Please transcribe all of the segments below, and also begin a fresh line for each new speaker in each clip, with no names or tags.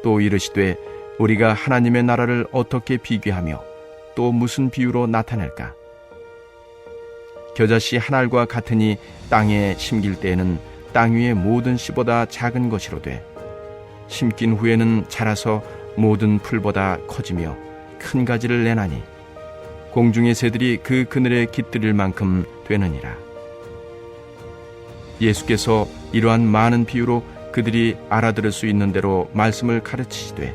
또 이르시되 우리가 하나님의 나라를 어떻게 비교하며 또 무슨 비유로 나타낼까? 겨자씨 한 알과 같으니 땅에 심길 때에는 땅 위의 모든 씨보다 작은 것이로되 심긴 후에는 자라서 모든 풀보다 커지며 큰 가지를 내나니 공중의 새들이 그 그늘에 깃들일 만큼 되느니라. 예수께서 이러한 많은 비유로 그들이 알아들을 수 있는 대로 말씀을 가르치시되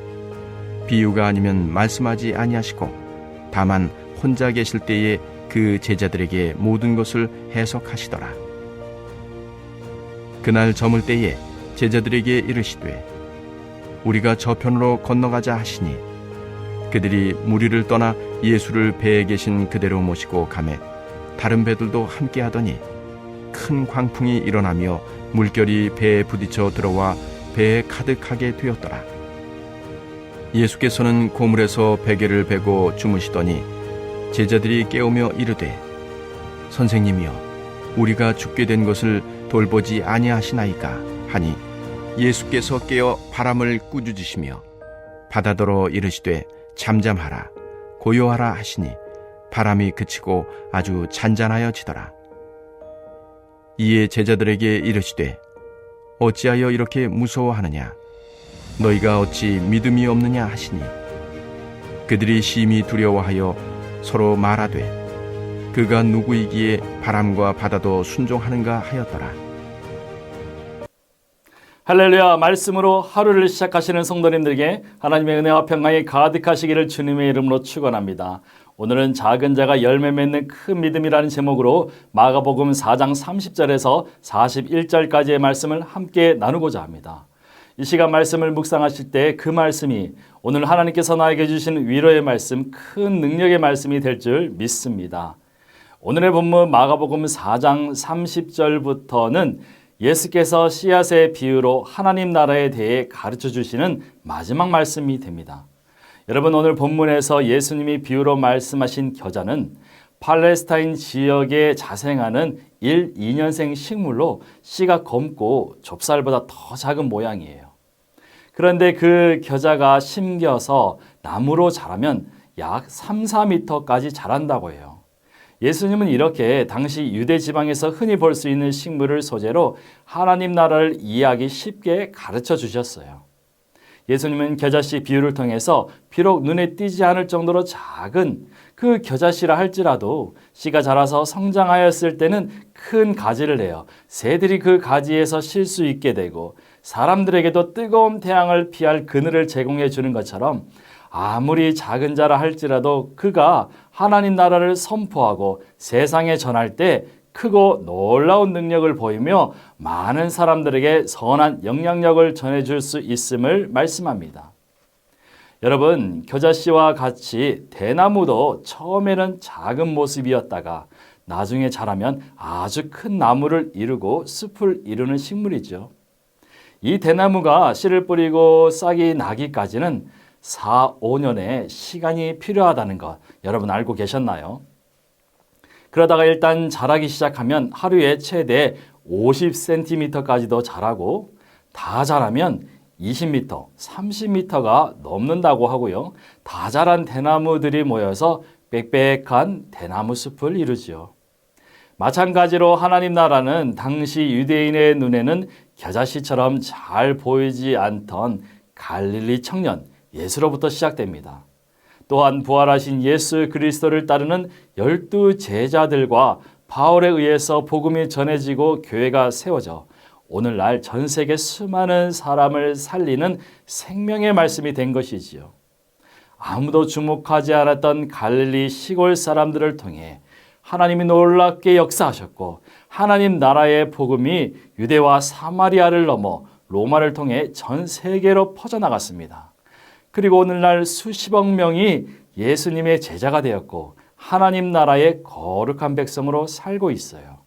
비유가 아니면 말씀하지 아니하시고 다만 혼자 계실 때에 그 제자들에게 모든 것을 해석하시더라. 그날 저물 때에 제자들에게 이르시되 우리가 저편으로 건너가자 하시니 그들이 무리를 떠나 예수를 배에 계신 그대로 모시고 가매 다른 배들도 함께 하더니 큰 광풍이 일어나며 물결이 배에 부딪혀 들어와 배에 가득하게 되었더라. 예수께서는 고물에서 베개를 베고 주무시더니 제자들이 깨우며 이르되 선생님이여 우리가 죽게 된 것을 돌보지 아니하시나이까 하니 예수께서 깨어 바람을 꾸짖으시며 바다더러 이르시되 잠잠하라 고요하라 하시니 바람이 그치고 아주 잔잔하여지더라. 이에 제자들에게 이르시되 어찌하여 이렇게 무서워하느냐 너희가 어찌 믿음이 없느냐 하시니 그들이 심히 두려워하여 서로 말하되 그가 누구이기에 바람과 바다도 순종하는가 하였더라.
할렐루야. 말씀으로 하루를 시작하시는 성도님들에게 하나님의 은혜와 평강이 가득하시기를 주님의 이름으로 축원합니다. 오늘은 작은 자가 열매 맺는 큰 믿음이라는 제목으로 마가복음 4장 30절에서 41절까지의 말씀을 함께 나누고자 합니다. 이 시간 말씀을 묵상하실 때 그 말씀이 오늘 하나님께서 나에게 주신 위로의 말씀, 큰 능력의 말씀이 될 줄 믿습니다. 오늘의 본문 마가복음 4장 30절부터는 예수께서 씨앗의 비유로 하나님 나라에 대해 가르쳐 주시는 마지막 말씀이 됩니다. 여러분, 오늘 본문에서 예수님이 비유로 말씀하신 겨자는 팔레스타인 지역에 자생하는 1, 2년생 식물로 씨가 검고 좁쌀보다 더 작은 모양이에요. 그런데 그 겨자가 심겨서 나무로 자라면 약 3, 4m까지 자란다고 해요. 예수님은 이렇게 당시 유대 지방에서 흔히 볼 수 있는 식물을 소재로 하나님 나라를 이해하기 쉽게 가르쳐 주셨어요. 예수님은 겨자씨 비유를 통해서 비록 눈에 띄지 않을 정도로 작은 그 겨자씨라 할지라도 씨가 자라서 성장하였을 때는 큰 가지를 내어 새들이 그 가지에서 쉴 수 있게 되고 사람들에게도 뜨거운 태양을 피할 그늘을 제공해 주는 것처럼 아무리 작은 자라 할지라도 그가 하나님 나라를 선포하고 세상에 전할 때 크고 놀라운 능력을 보이며 많은 사람들에게 선한 영향력을 전해줄 수 있음을 말씀합니다. 여러분, 겨자씨와 같이 대나무도 처음에는 작은 모습이었다가 나중에 자라면 아주 큰 나무를 이루고 숲을 이루는 식물이죠. 이 대나무가 씨를 뿌리고 싹이 나기까지는 4, 5년의 시간이 필요하다는 것 여러분 알고 계셨나요? 그러다가 일단 자라기 시작하면 하루에 최대 50cm까지도 자라고 다 자라면 20m, 30m가 넘는다고 하고요. 다 자란 대나무들이 모여서 빽빽한 대나무 숲을 이루지요. 마찬가지로 하나님 나라는 당시 유대인의 눈에는 겨자씨처럼 잘 보이지 않던 갈릴리 청년 예수로부터 시작됩니다. 또한 부활하신 예수 그리스도를 따르는 12 제자들과 바울에 의해서 복음이 전해지고 교회가 세워져 오늘날 전 세계 수많은 사람을 살리는 생명의 말씀이 된 것이지요. 아무도 주목하지 않았던 갈릴리 시골 사람들을 통해 하나님이 놀랍게 역사하셨고 하나님 나라의 복음이 유대와 사마리아를 넘어 로마를 통해 전 세계로 퍼져나갔습니다. 그리고 오늘날 수십억 명이 예수님의 제자가 되었고 하나님 나라의 거룩한 백성으로 살고 있어요.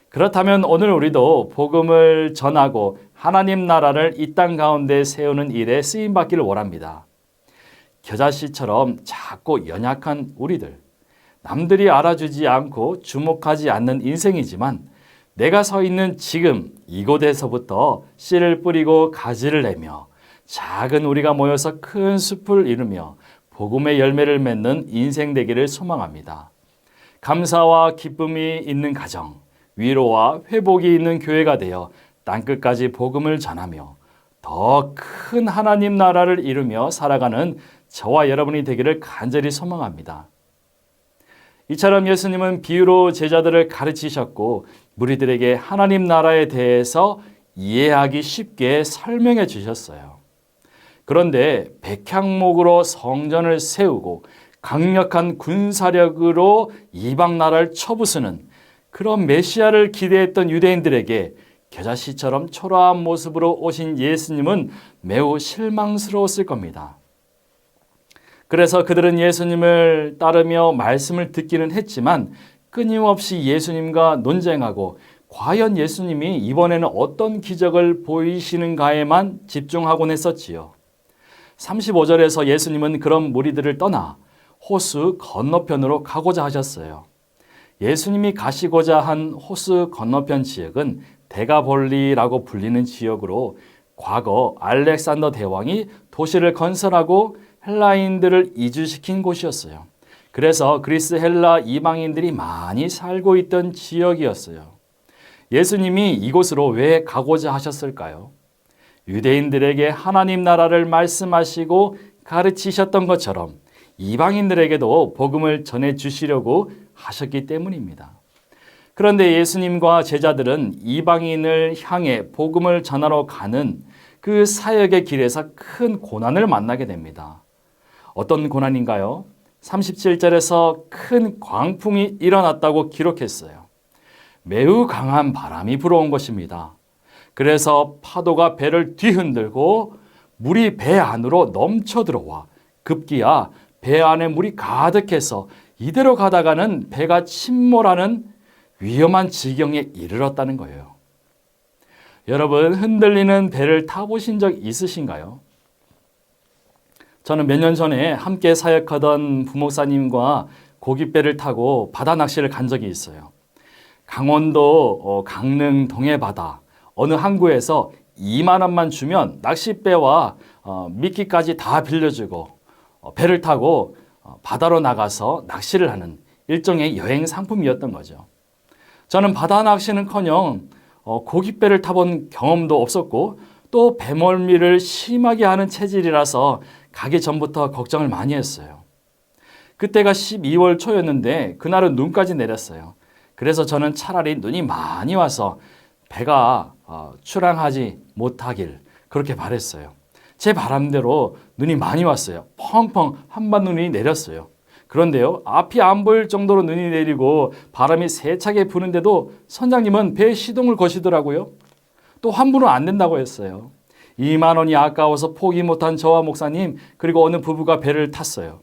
그렇다면 오늘 우리도 복음을 전하고 하나님 나라를 이 땅 가운데 세우는 일에 쓰임받기를 원합니다. 겨자씨처럼 작고 연약한 우리들, 남들이 알아주지 않고 주목하지 않는 인생이지만 내가 서 있는 지금 이곳에서부터 씨를 뿌리고 가지를 내며 작은 우리가 모여서 큰 숲을 이루며 복음의 열매를 맺는 인생 되기를 소망합니다. 감사와 기쁨이 있는 가정, 위로와 회복이 있는 교회가 되어 땅끝까지 복음을 전하며 더 큰 하나님 나라를 이루며 살아가는 저와 여러분이 되기를 간절히 소망합니다. 이처럼 예수님은 비유로 제자들을 가르치셨고 무리들에게 하나님 나라에 대해서 이해하기 쉽게 설명해 주셨어요. 그런데 백향목으로 성전을 세우고 강력한 군사력으로 이방 나라를 쳐부수는 그런 메시아를 기대했던 유대인들에게 겨자씨처럼 초라한 모습으로 오신 예수님은 매우 실망스러웠을 겁니다. 그래서 그들은 예수님을 따르며 말씀을 듣기는 했지만 끊임없이 예수님과 논쟁하고 과연 예수님이 이번에는 어떤 기적을 보이시는가에만 집중하곤 했었지요. 35절에서 예수님은 그런 무리들을 떠나 호수 건너편으로 가고자 하셨어요. 예수님이 가시고자 한 호수 건너편 지역은 데가볼리라고 불리는 지역으로 과거 알렉산더 대왕이 도시를 건설하고 헬라인들을 이주시킨 곳이었어요. 그래서 그리스 헬라 이방인들이 많이 살고 있던 지역이었어요. 예수님이 이곳으로 왜 가고자 하셨을까요? 유대인들에게 하나님 나라를 말씀하시고 가르치셨던 것처럼 이방인들에게도 복음을 전해주시려고 하셨기 때문입니다. 그런데 예수님과 제자들은 이방인을 향해 복음을 전하러 가는 그 사역의 길에서 큰 고난을 만나게 됩니다. 어떤 고난인가요? 37절에서 큰 광풍이 일어났다고 기록했어요. 매우 강한 바람이 불어온 것입니다. 그래서 파도가 배를 뒤흔들고 물이 배 안으로 넘쳐 들어와 급기야 배 안에 물이 가득해서 이대로 가다가는 배가 침몰하는 위험한 지경에 이르렀다는 거예요. 여러분, 흔들리는 배를 타보신 적 있으신가요? 저는 몇 년 전에 함께 사역하던 부목사님과 고깃배를 타고 바다 낚시를 간 적이 있어요. 강원도 강릉 동해바다 어느 항구에서 2만 원만 주면 낚싯배와 미끼까지 다 빌려주고 배를 타고 바다로 나가서 낚시를 하는 일종의 여행 상품이었던 거죠. 저는 바다 낚시는커녕 고깃배를 타본 경험도 없었고 또 배멀미를 심하게 하는 체질이라서 가기 전부터 걱정을 많이 했어요. 그때가 12월 초였는데 그날은 눈까지 내렸어요. 그래서 저는 차라리 눈이 많이 와서 배가 출항하지 못하길 그렇게 바랬어요. 제 바람대로 눈이 많이 왔어요. 펑펑 한반눈이 내렸어요. 그런데요, 앞이 안 보일 정도로 눈이 내리고 바람이 세차게 부는데도 선장님은 배 시동을 거시더라고요. 또 환불은 안 된다고 했어요. 2만 원이 아까워서 포기 못한 저와 목사님 그리고 어느 부부가 배를 탔어요.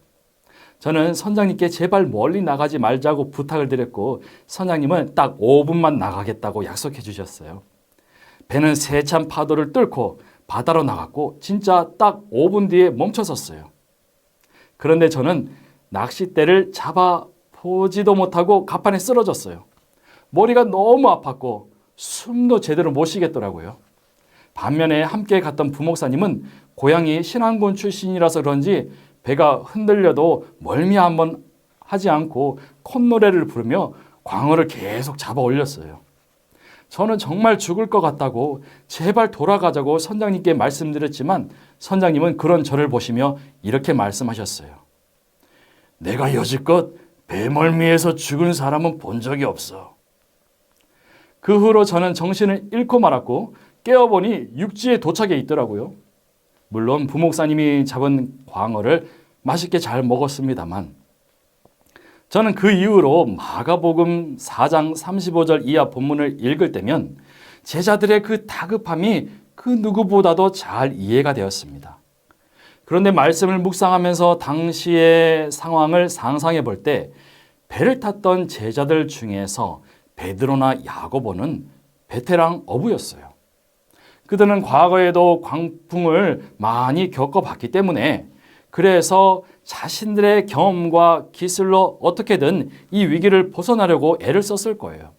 저는 선장님께 제발 멀리 나가지 말자고 부탁을 드렸고 선장님은 딱 5분만 나가겠다고 약속해 주셨어요. 배는 세찬 파도를 뚫고 바다로 나갔고 진짜 딱 5분 뒤에 멈춰섰어요. 그런데 저는 낚싯대를 잡아보지도 못하고 갑판에 쓰러졌어요. 머리가 너무 아팠고 숨도 제대로 못 쉬겠더라고요. 반면에 함께 갔던 부목사님은 고향이 신안군 출신이라서 그런지 배가 흔들려도 멀미 한번 하지 않고 콧노래를 부르며 광어를 계속 잡아 올렸어요. 저는 정말 죽을 것 같다고 제발 돌아가자고 선장님께 말씀드렸지만 선장님은 그런 저를 보시며 이렇게 말씀하셨어요. 내가 여지껏 배멀미에서 죽은 사람은 본 적이 없어. 그 후로 저는 정신을 잃고 말았고 깨어보니 육지에 도착해 있더라고요. 물론 부목사님이 잡은 광어를 맛있게 잘 먹었습니다만 저는 그 이후로 마가복음 4장 35절 이하 본문을 읽을 때면 제자들의 그 다급함이 그 누구보다도 잘 이해가 되었습니다. 그런데 말씀을 묵상하면서 당시의 상황을 상상해 볼 때 배를 탔던 제자들 중에서 베드로나 야고보는 베테랑 어부였어요. 그들은 과거에도 광풍을 많이 겪어봤기 때문에 그래서 자신들의 경험과 기술로 어떻게든 이 위기를 벗어나려고 애를 썼을 거예요.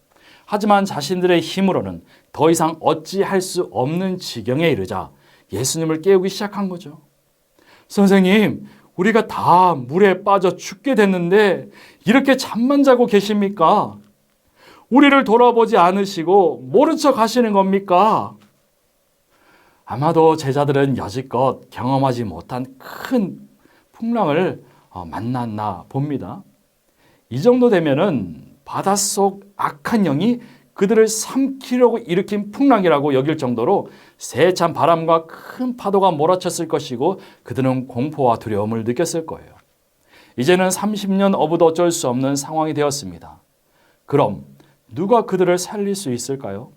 하지만 자신들의 힘으로는 더 이상 어찌할 수 없는 지경에 이르자 예수님을 깨우기 시작한 거죠. 선생님, 우리가 다 물에 빠져 죽게 됐는데 이렇게 잠만 자고 계십니까? 우리를 돌아보지 않으시고 모른 척 하시는 겁니까? 아마도 제자들은 여지껏 경험하지 못한 큰 풍랑을 만났나 봅니다. 이 정도 되면은 바닷속 악한 영이 그들을 삼키려고 일으킨 풍랑이라고 여길 정도로 세찬 바람과 큰 파도가 몰아쳤을 것이고 그들은 공포와 두려움을 느꼈을 거예요. 이제는 30년 어부도 어쩔 수 없는 상황이 되었습니다. 그럼 누가 그들을 살릴 수 있을까요?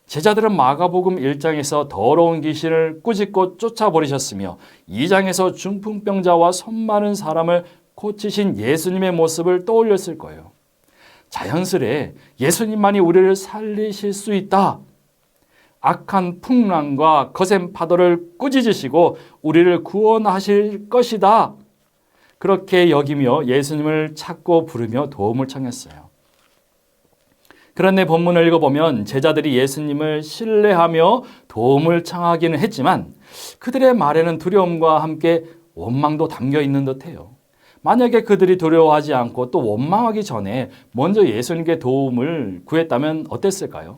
제자들은 마가복음 1장에서 더러운 귀신을 꾸짖고 쫓아버리셨으며 2장에서 중풍병자와 손 많은 사람을 고치신 예수님의 모습을 떠올렸을 거예요. 자연스레 예수님만이 우리를 살리실 수 있다. 악한 풍랑과 거센 파도를 꾸짖으시고 우리를 구원하실 것이다. 그렇게 여기며 예수님을 찾고 부르며 도움을 청했어요. 그런데 본문을 읽어보면 제자들이 예수님을 신뢰하며 도움을 청하기는 했지만 그들의 말에는 두려움과 함께 원망도 담겨 있는 듯해요. 만약에 그들이 두려워하지 않고 또 원망하기 전에 먼저 예수님께 도움을 구했다면 어땠을까요?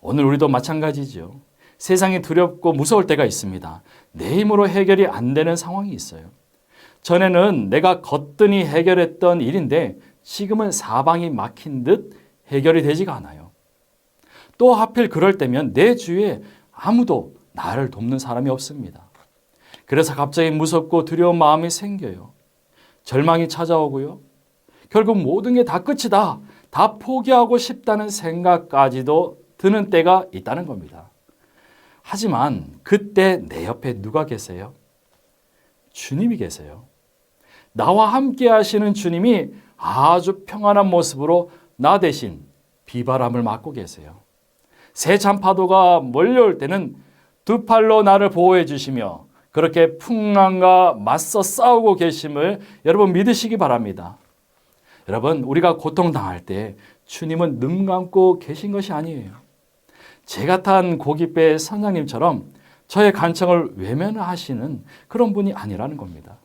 오늘 우리도 마찬가지죠. 세상이 두렵고 무서울 때가 있습니다. 내 힘으로 해결이 안 되는 상황이 있어요. 전에는 내가 거뜬히 해결했던 일인데 지금은 사방이 막힌 듯 해결이 되지가 않아요. 또 하필 그럴 때면 내 주위에 아무도 나를 돕는 사람이 없습니다. 그래서 갑자기 무섭고 두려운 마음이 생겨요. 절망이 찾아오고요. 결국 모든 게 다 끝이다. 다 포기하고 싶다는 생각까지도 드는 때가 있다는 겁니다. 하지만 그때 내 옆에 누가 계세요? 주님이 계세요. 나와 함께 하시는 주님이 아주 평안한 모습으로 나 대신 비바람을 맞고 계세요. 세찬 파도가 몰려올 때는 두 팔로 나를 보호해 주시며 그렇게 풍랑과 맞서 싸우고 계심을 여러분 믿으시기 바랍니다. 여러분, 우리가 고통당할 때 주님은 눈 감고 계신 것이 아니에요. 제가 탄 고깃배 선장님처럼 저의 간청을 외면하시는 그런 분이 아니라는 겁니다.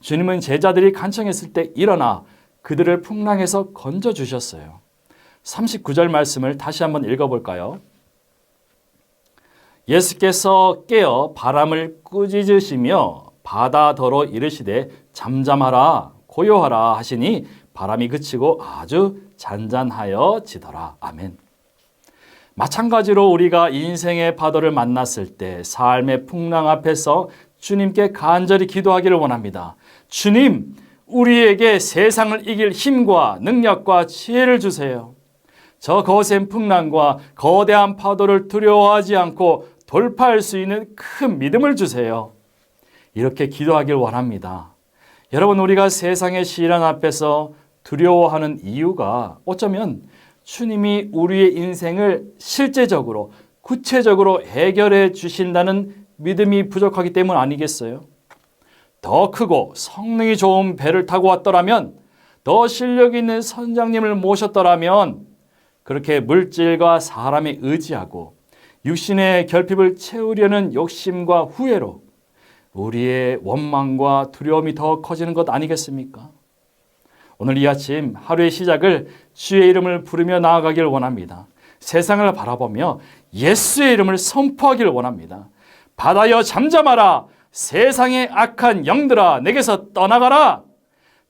주님은 제자들이 간청했을 때 일어나 그들을 풍랑에서 건져주셨어요. 39절 말씀을 다시 한번 읽어볼까요? 예수께서 깨어 바람을 꾸짖으시며 바다더러 이르시되 잠잠하라 고요하라 하시니 바람이 그치고 아주 잔잔하여 지더라. 아멘. 마찬가지로 우리가 인생의 파도를 만났을 때 삶의 풍랑 앞에서 주님께 간절히 기도하기를 원합니다. 주님, 우리에게 세상을 이길 힘과 능력과 지혜를 주세요. 저 거센 풍랑과 거대한 파도를 두려워하지 않고 돌파할 수 있는 큰 믿음을 주세요. 이렇게 기도하길 원합니다. 여러분, 우리가 세상의 시련 앞에서 두려워하는 이유가 어쩌면 주님이 우리의 인생을 실제적으로 구체적으로 해결해 주신다는 믿음이 부족하기 때문 아니겠어요? 더 크고 성능이 좋은 배를 타고 왔더라면, 더 실력 있는 선장님을 모셨더라면 그렇게 물질과 사람에 의지하고 육신의 결핍을 채우려는 욕심과 후회로 우리의 원망과 두려움이 더 커지는 것 아니겠습니까? 오늘 이 아침 하루의 시작을 주의 이름을 부르며 나아가길 원합니다. 세상을 바라보며 예수의 이름을 선포하길 원합니다. 바다여 잠잠하라. 세상의 악한 영들아 내게서 떠나가라.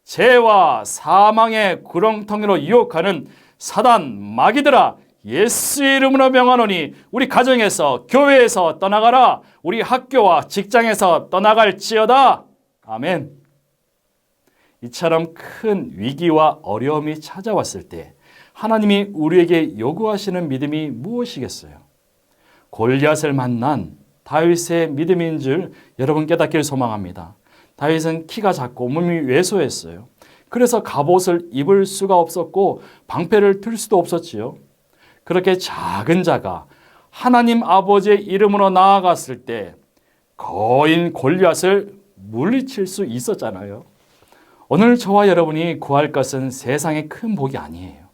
죄와 사망의 구렁텅이로 유혹하는 사단 마귀들아 예수의 이름으로 명하노니 우리 가정에서 교회에서 떠나가라. 우리 학교와 직장에서 떠나갈지어다. 아멘. 이처럼 큰 위기와 어려움이 찾아왔을 때 하나님이 우리에게 요구하시는 믿음이 무엇이겠어요? 골리앗을 만난 다윗의 믿음인 줄 여러분 깨닫기를 소망합니다. 다윗은 키가 작고 몸이 왜소했어요. 그래서 갑옷을 입을 수가 없었고 방패를 들 수도 없었지요. 그렇게 작은 자가 하나님 아버지의 이름으로 나아갔을 때 거인 골리앗을 물리칠 수 있었잖아요. 오늘 저와 여러분이 구할 것은 세상의 큰 복이 아니에요.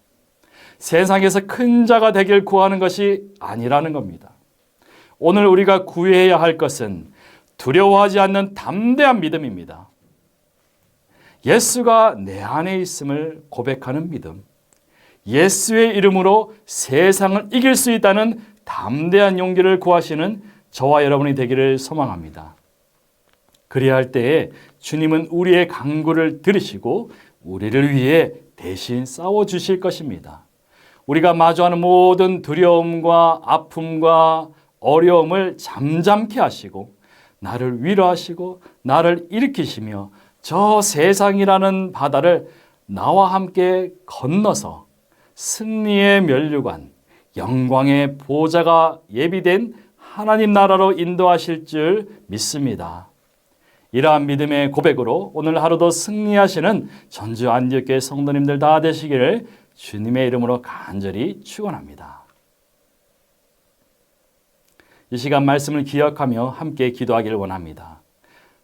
세상에서 큰 자가 되길 구하는 것이 아니라는 겁니다. 오늘 우리가 구해야 할 것은 두려워하지 않는 담대한 믿음입니다. 예수가 내 안에 있음을 고백하는 믿음, 예수의 이름으로 세상을 이길 수 있다는 담대한 용기를 구하시는 저와 여러분이 되기를 소망합니다. 그리야 할 때에 주님은 우리의 간구를 들으시고 우리를 위해 대신 싸워주실 것입니다. 우리가 마주하는 모든 두려움과 아픔과 어려움을 잠잠케 하시고 나를 위로하시고 나를 일으키시며 저 세상이라는 바다를 나와 함께 건너서 승리의 면류관, 영광의 보좌가 예비된 하나님 나라로 인도하실 줄 믿습니다. 이러한 믿음의 고백으로 오늘 하루도 승리하시는 전주 안디옥교회 성도님들 다 되시기를 주님의 이름으로 간절히 축원합니다. 이 시간 말씀을 기억하며 함께 기도하기를 원합니다.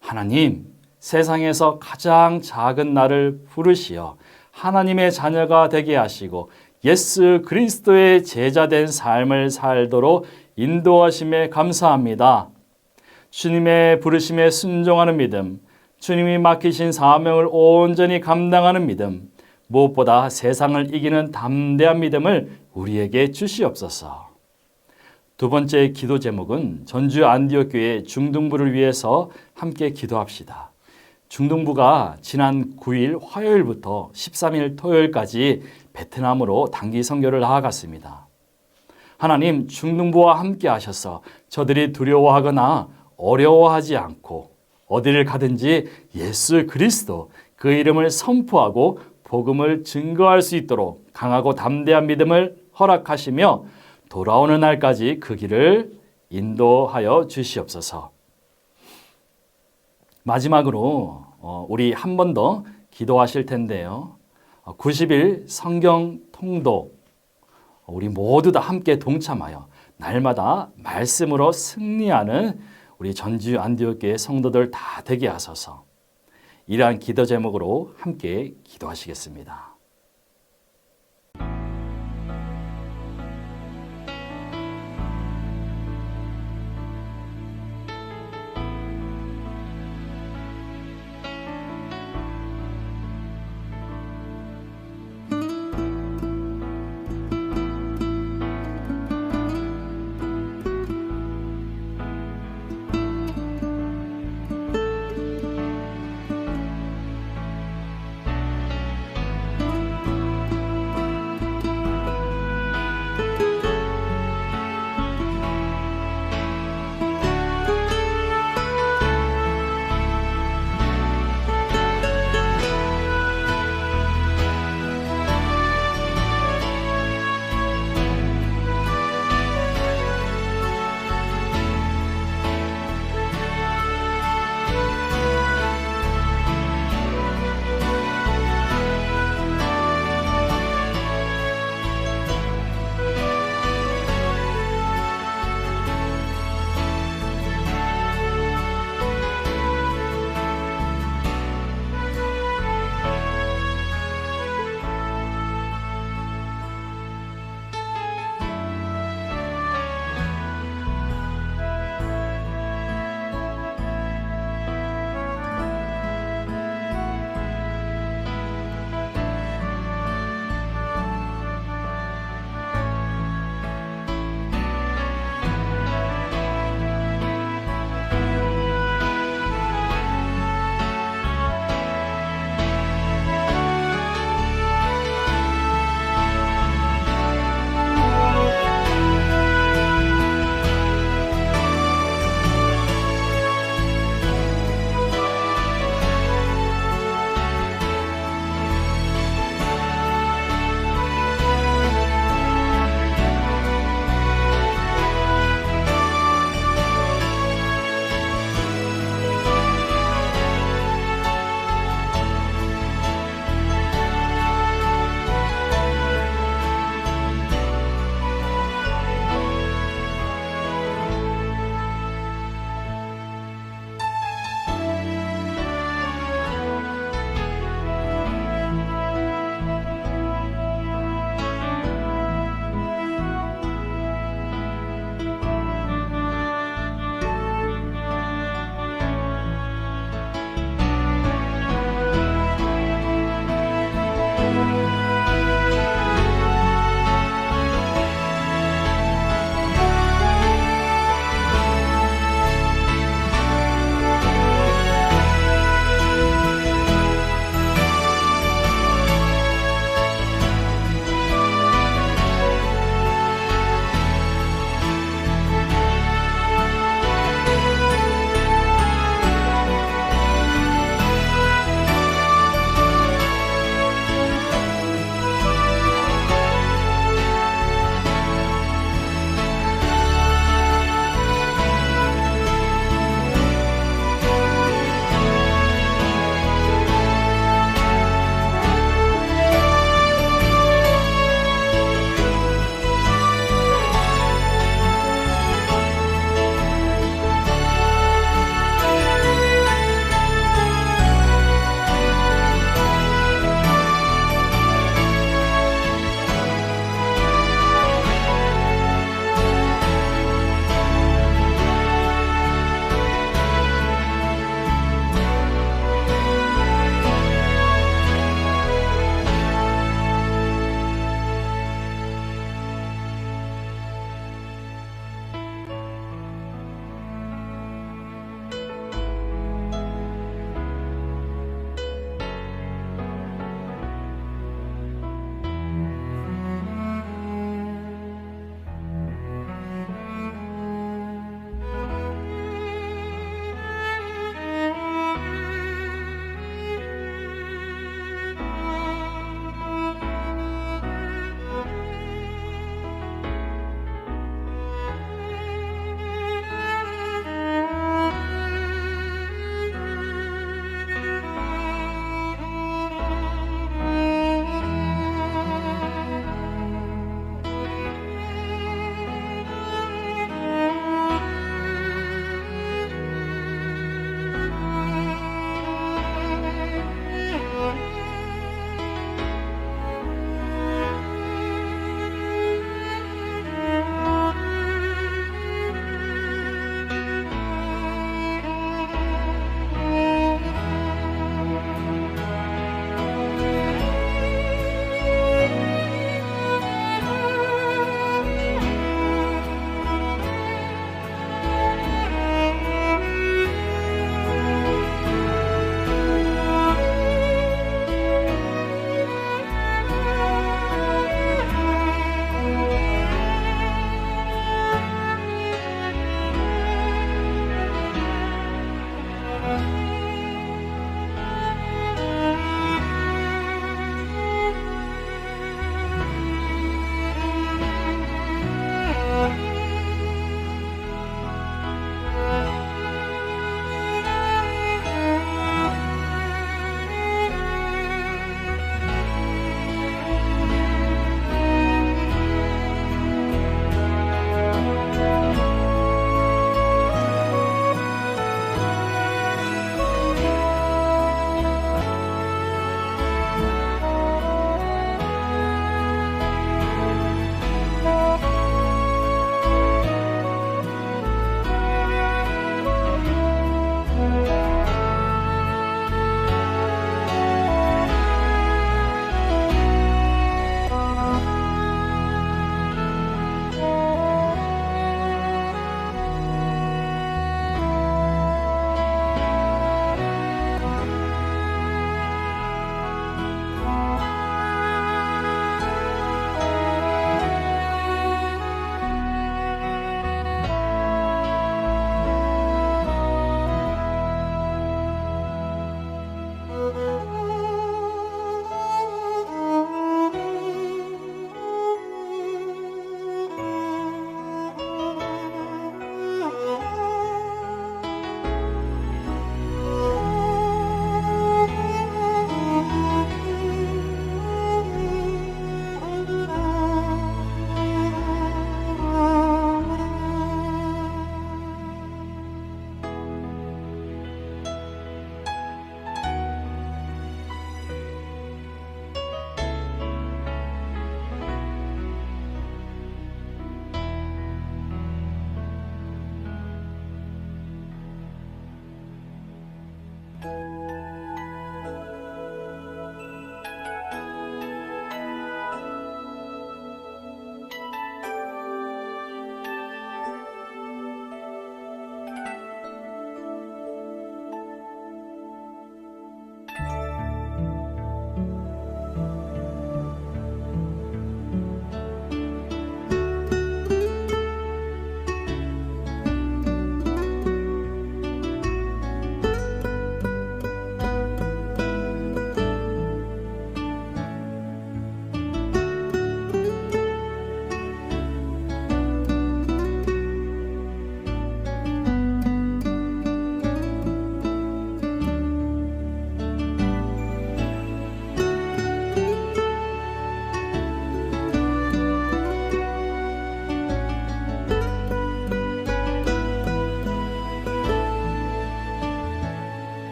하나님, 세상에서 가장 작은 나를 부르시어 하나님의 자녀가 되게 하시고 예수 그리스도의 제자된 삶을 살도록 인도하심에 감사합니다. 주님의 부르심에 순종하는 믿음, 주님이 맡기신 사명을 온전히 감당하는 믿음, 무엇보다 세상을 이기는 담대한 믿음을 우리에게 주시옵소서. 두 번째 기도 제목은 전주 안디옥교회 중등부를 위해서 함께 기도합시다. 중등부가 지난 9일 화요일부터 13일 토요일까지 베트남으로 단기 선교를 나아갔습니다. 하나님, 중등부와 함께 하셔서 저들이 두려워하거나 어려워하지 않고 어디를 가든지 예수 그리스도 그 이름을 선포하고 복음을 증거할 수 있도록 강하고 담대한 믿음을 허락하시며 돌아오는 날까지 그 길을 인도하여 주시옵소서. 마지막으로 우리 한 번 더 기도하실 텐데요. 90일 성경 통독 우리 모두 다 함께 동참하여 날마다 말씀으로 승리하는 우리 전주 안디옥교회 성도들 다 되게 하소서. 이러한 기도 제목으로 함께 기도하시겠습니다.